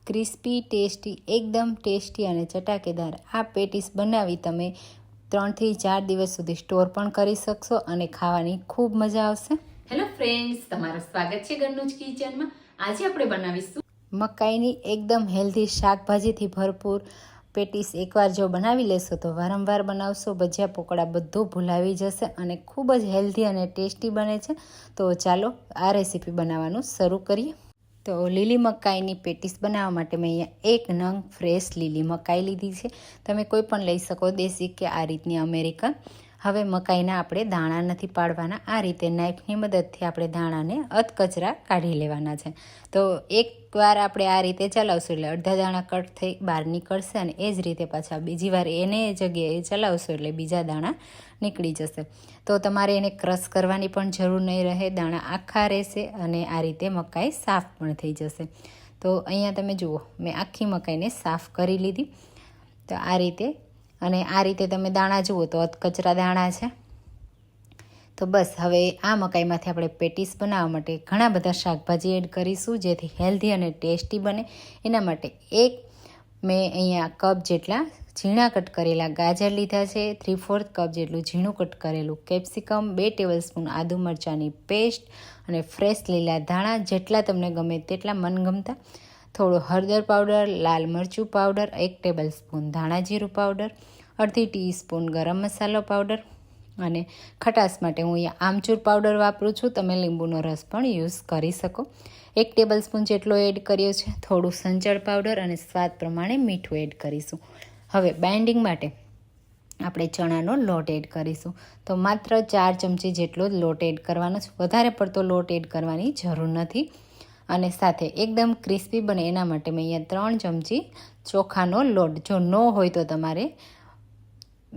Crispy tasty, એકદમ tasty અને ચટાકેદાર આ પેટીસ બનાવી તમે 3 થી 4 દિવસ સુધી સ્ટોર પણ કરી શકશો અને ખાવાની ખૂબ મજા આવશે. હેલો ફ્રેન્ડ્સ, તમારું સ્વાગત છે ગન્નુજ કિચનમાં. આજે આપણે બનાવીશું મકાઈની એકદમ હેલ્ધી શાકભાજીથી ભરપૂર પેટીસ. એકવાર જો બનાવી લેશો તો વારંવાર બનાવશો. ભજીયા પકોડા બધું ભૂલાવી જશે અને ખૂબ જ હેલ્ધી અને ટેસ્ટી બને છે. તો ચાલો આ રેસીપી બનાવવાનું શરૂ કરીએ. તો લીલી મકાઈની પેટીસ બનાવવા માટે મેં અહીંયા 1 નંગ ફ્રેશ લીલી મકાઈ લીધી છે. તમે કોઈ પણ લઈ શકો, દેશી કે આ રીતની અમેરિકન. હવે મકાઈના આપણે દાણા નથી પાડવાના. આ રીતે નાઈફની મદદથી આપણે દાણાને અધકચરા કાઢી લેવાના છે. તો એકવાર આપણે આ રીતે ચલાવશું એટલે અડધા દાણા કટ થઈ બહાર નીકળશે અને એ જ રીતે પાછા બીજી વાર એને જગ્યાએ ચલાવશો એટલે બીજા દાણા નીકળી જશે. તો તમારે એને ક્રશ કરવાની પણ જરૂર નહીં રહે. દાણા આખા રહેશે અને આ રીતે મકાઈ સાફ પણ થઈ જશે. તો અહીંયા તમે જુઓ, મેં આખી મકાઈને સાફ કરી લીધી. તો આ રીતે, અને આ રીતે તમે દાણા જુઓ તો અધકચરા દાણા છે. તો બસ હવે આ મકાઈમાંથી આપણે પેટીસ બનાવવા માટે ઘણા બધા શાકભાજી એડ કરીશું જેથી હેલ્ધી અને ટેસ્ટી બને. એના માટે મેં અહીંયા કપ જેટલા ઝીણા કટ કરેલા ગાજર લીધા છે, 3/4 કપ જેટલું ઝીણું કટ કરેલું કેપ્સિકમ, 2 ટેબલસ્પૂન આદુ મરચાંની પેસ્ટ અને ફ્રેશ લીલા ધાણા જેટલા તમને ગમે તેટલા મનગમતા, થોડો હળદર પાવડર, લાલ મરચું પાવડર, 1 ટેબલસ્પૂન ધાણા જીરું પાવડર, અડધી ટીસ્પૂન ગરમ મસાલો પાવડર અને ખટાશ માટે હું અહીંયા આમચૂર પાવડર વાપરું છું. તમે લીંબુનો રસ પણ યુઝ કરી શકો. 1 ટેબલસ્પૂન જેટલો એડ કર્યો છે. થોડું સંચળ પાવડર અને સ્વાદ પ્રમાણે મીઠું એડ કરીશું. હવે બાઇન્ડિંગ માટે આપણે ચણાનો લોટ એડ કરીશું. તો માત્ર 4 ચમચી જેટલો જ લોટ એડ કરવાનો છે. વધારે પડતો લોટ એડ કરવાની જરૂર નથી. અને સાથે એકદમ ક્રિસ્પી બને એના માટે મેં અહીંયા 3 ચમચી ચોખાનો લોટ, જો ન હોય તો તમારે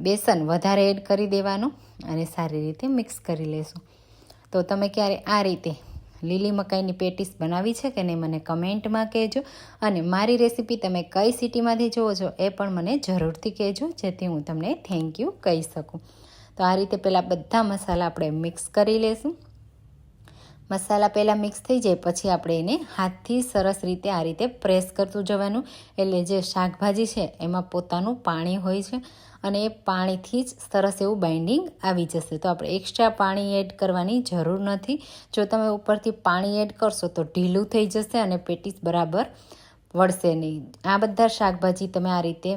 બેસન વધારે એડ કરી દેવાનું અને સારી રીતે મિક્સ કરી લેશું. તો તમે ક્યારે આ રીતે લીલી મકાઈની પેટીસ બનાવી છે કે નહીં મને કમેન્ટમાં કહેજો. અને મારી રેસીપી તમે કઈ સિટીમાંથી જુઓ છો એ પણ મને જરૂરથી કહેજો, જેથી હું તમને થેન્ક યુ કહી શકું. તો આ રીતે પહેલાં બધા મસાલા આપણે મિક્સ કરી લેશું. મસાલા પહેલાં મિક્સ થઈ જાય પછી આપણે એને હાથથી સરસ રીતે આ રીતે પ્રેસ કરતું જવાનું. એટલે જે શાકભાજી છે એમાં પોતાનું પાણી હોય છે અને એ પાણીથી જ સરસ એવું બાઇન્ડિંગ આવી જશે. તો આપણે એક્સ્ટ્રા પાણી એડ કરવાની જરૂર નથી. જો તમે ઉપરથી પાણી એડ કરશો તો ઢીલું થઈ જશે અને પેટીસ બરાબર વળશે નહીં. આ બધા શાકભાજી તમે આ રીતે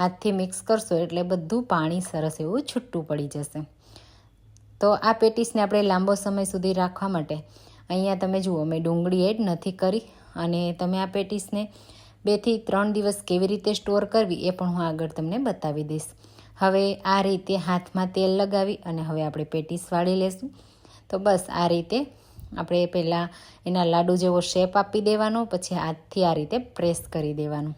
હાથથી મિક્સ કરશો એટલે બધું પાણી સરસ એવું છૂટું પડી જશે. તો આ પેટીસને આપણે લાંબો સમય સુધી રાખવા માટે અહીંયા તમે જુઓ, મેં ડુંગળી એડ નથી કરી. અને તમે આ પેટીસને 2 થી 3 દિવસ કેવી રીતે સ્ટોર કરવી એ પણ હું આગળ તમને બતાવી દઈશ. હવે આ રીતે હાથમાં તેલ લગાવી અને હવે આપણે પેટીસ વાળી લેશું. તો બસ આ રીતે આપણે પહેલાં એના લાડુ જેવો શેપ આપી દેવાનો, પછી હાથથી આ રીતે પ્રેસ કરી દેવાનું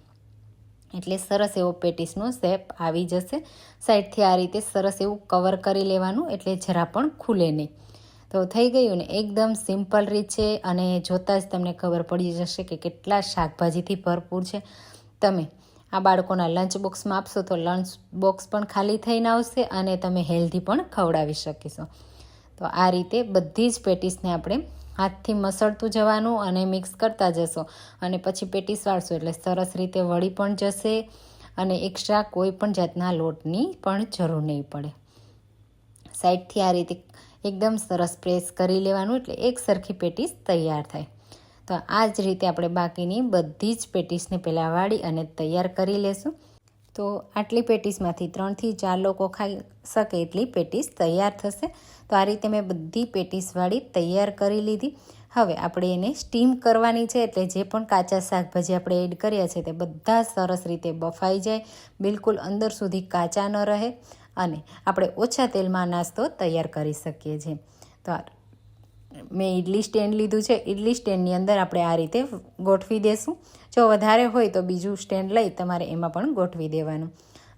એટલે સરસ એવો પેટીસનો શેપ આવી જશે. સાઈડથી આ રીતે સરસ એવું કવર કરી લેવાનું એટલે જરા પણ ખુલે નહીં. તો થઈ ગયું ને, એકદમ સિમ્પલ રીત છે અને જોતાં જ તમને ખબર પડી જશે કે કેટલા શાકભાજીથી ભરપૂર છે. તમે આ બાળકોના લંચ બોક્સમાં આપશો તો લંચ બોક્સ પણ ખાલી થઈને આવશે અને તમે હેલ્ધી પણ ખવડાવી શકીશો. તો આ રીતે બધી જ પેટીસને આપણે હાથથી મસળતું જવાનું અને મિક્સ કરતા જશો અને પછી પેટીસ વાળશો એટલે સરસ રીતે વળી પણ જશે અને એક્સ્ટ્રા કોઈ પણ જાતના લોટની પણ જરૂર નહીં પડે. સાઈડથી આ રીતે એકદમ સરસ પ્રેસ કરી લેવાનું એટલે એક સરખી પેટીસ તૈયાર થાય. તો આ જ રીતે આપણે બાકીની બધી જ પેટીસને પહેલાં વાળી અને તૈયાર કરી લેશું. તો આટલી પેટીસમાંથી 3 થી 4 લોકો ખાઈ શકે એટલી પેટીસ તૈયાર થશે. તો આ રીતે મેં બધી પેટીસ વાળી તૈયાર કરી લીધી. હવે આપણે એને સ્ટીમ કરવાની છે એટલે જે પણ કાચા શાકભાજી આપણે એડ કર્યા છે તે બધા સરસ રીતે બફાઈ જાય, બિલકુલ અંદર સુધી કાચા ન રહે અને આપણે ઓછા તેલમાં નાસ્તો તૈયાર કરી શકીએ છીએ. તો મેં ઇડલી સ્ટેન્ડ લીધું છે. ઇડલી સ્ટેન્ડની અંદર આપણે આ રીતે ગોઠવી દેશું. જો વધારે હોય તો બીજું સ્ટેન્ડ લઈ તમારે એમાં પણ ગોઠવી દેવાનું.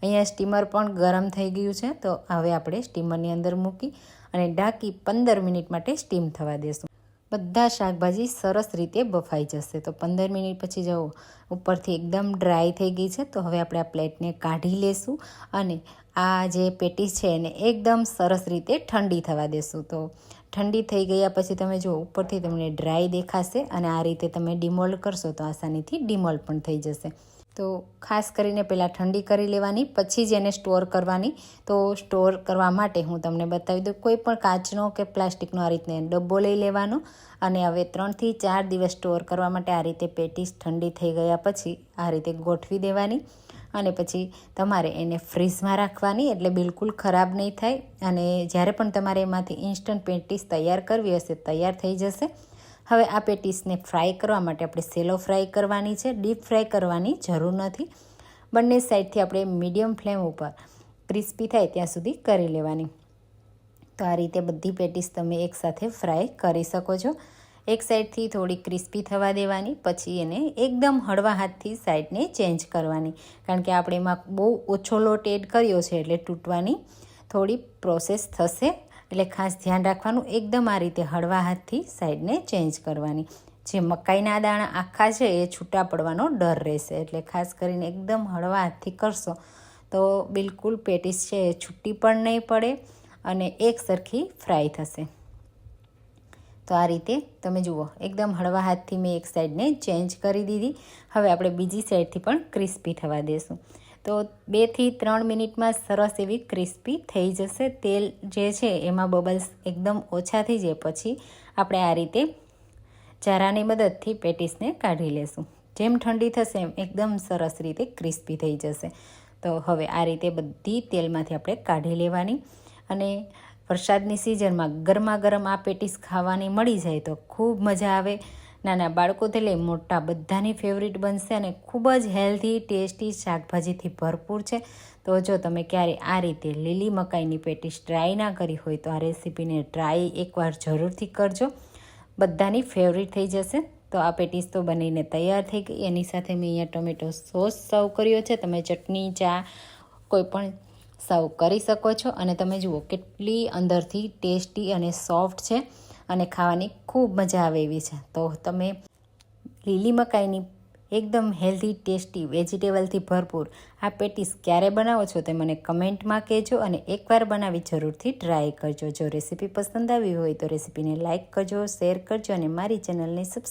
અહીંયા સ્ટીમર પણ ગરમ થઈ ગયું છે. તો હવે આપણે સ્ટીમરની અંદર મૂકી અને ઢાંકી 15 મિનિટ માટે સ્ટીમ થવા દેશું. બધા શાકભાજી સરસ રીતે બફાઈ જશે. તો 15 મિનિટ પછી જુઓ ઉપરથી એકદમ ડ્રાય થઈ ગઈ છે. તો હવે આપણે આ પ્લેટને કાઢી લેશું અને આ જે પેટીસ છે એને એકદમ સરસ રીતે ઠંડી થવા દેશું. તો ઠંડી થઈ ગયા પછી તમે જો ઉપરથી તમને ડ્રાય દેખાશે અને આ રીતે તમે ડિમોલ્ડ કરશો તો આસાનીથી ડિમોલ્ડ પણ થઈ જશે. તો ખાસ કરીને પહેલાં ઠંડી કરી લેવાની પછી જ એને સ્ટોર કરવાની. તો સ્ટોર કરવા માટે હું તમને બતાવી દઉં. કોઈ પણ કાચનો કે પ્લાસ્ટિકનો આ રીતને ડબ્બો લઈ લેવાનો અને હવે 3 થી 4 દિવસ સ્ટોર કરવા માટે આ રીતે પેટીસ ઠંડી થઈ ગયા પછી આ રીતે ગોઠવી દેવાની અને પછી તમારે એને ફ્રીઝમાં રાખવાની, એટલે બિલકુલ ખરાબ નહીં થાય. અને જ્યારે પણ તમારે એમાંથી ઇન્સ્ટન્ટ પેટીસ તૈયાર કરવી હશે તૈયાર થઈ જશે. હવે આ પેટીસને ફ્રાય કરવા માટે આપણે સેલો ફ્રાય કરવાની છે, ડીપ ફ્રાય કરવાની જરૂર નથી. બંને સાઈડથી આપણે મીડિયમ ફ્લેમ ઉપર ક્રિસ્પી થાય ત્યાં સુધી કરી લેવાની. તો આ રીતે બધી પેટીસ તમે એકસાથે ફ્રાય કરી શકો છો. એક સાઈડથી થોડી ક્રિસ્પી થવા દેવાની, પછી એને એકદમ હળવા હાથથી સાઈડને ચેન્જ કરવાની, કારણ કે આપણે એમાં બહુ ઓછો લોટ એડ કર્યો છે એટલે તૂટવાની થોડી પ્રોસેસ થશે. એટલે ખાસ ધ્યાન રાખવાનું, એકદમ આ રીતે હળવા હાથથી સાઈડને ચેન્જ કરવાની. જે મકાઈના દાણા આખા છે એ છૂટા પડવાનો ડર રહેશે, એટલે ખાસ કરીને એકદમ હળવા હાથથી કરશો તો બિલકુલ પેટીસ છે એ છૂટી પણ નહીં પડે અને એક સરખી ફ્રાય થશે. તો આ રીતે તમે જુઓ એકદમ હળવા હાથથી મેં એક સાઈડને ચેન્જ કરી દીધી. હવે આપણે બીજી સાઈડથી પણ ક્રિસ્પી થવા દેશું. તો 2 થી 3 મિનિટમાં સરસ એવી ક્રિસ્પી થઈ જશે. તેલ જે છે એમાં બબલ્સ એકદમ ઓછા થઈ જાય પછી આપણે આ રીતે ચારાની મદદથી પેટીસને કાઢી લેશું. જેમ ઠંડી થશે એમ એકદમ સરસ રીતે ક્રિસ્પી થઈ જશે. તો હવે આ રીતે બધી તેલમાંથી આપણે કાઢી લેવાની. અને વરસાદની સિઝનમાં ગરમા ગરમ આ પેટીસ ખાવાની મળી જાય તો ખૂબ મજા આવે. નાના બાળકોથી લઈ મોટા બધાની ફેવરિટ બનશે અને ખૂબ જ હેલ્ધી ટેસ્ટી શાકભાજીથી ભરપૂર છે. તો જો તમે ક્યારે આ રીતે લીલી મકાઈની પેટીસ ટ્રાય ના કરી હોય તો આ રેસીપીને ટ્રાય એકવાર જરૂરથી કરજો. બધાની ફેવરિટ થઈ જશે. તો આ પેટીસ તો બનીને તૈયાર થઈ ગઈ. એની સાથે મેં અહીંયા ટોમેટો સોસ સર્વ કર્યો છે. તમે ચટણી ચા કોઈ પણ સર્વ કરી શકો છો. અને તમે જુઓ કેટલી અંદરથી ટેસ્ટી અને સોફ્ટ છે અને ખાવાની ખૂબ મજા આવે એવી છે. તો તમે લીલી મકાઈની એકદમ હેલ્ધી ટેસ્ટી વેજીટેબલથી ભરપૂર આ પેટીસ ક્યારે બનાવો છો તે મને કમેન્ટમાં કહેજો અને એકવાર બનાવી જરૂરથી ટ્રાય કરજો. જો રેસીપી પસંદ આવી હોય તો રેસીપીને લાઇક કરજો, શેર કરજો અને મારી ચેનલને સબસ્ક્રાઈબ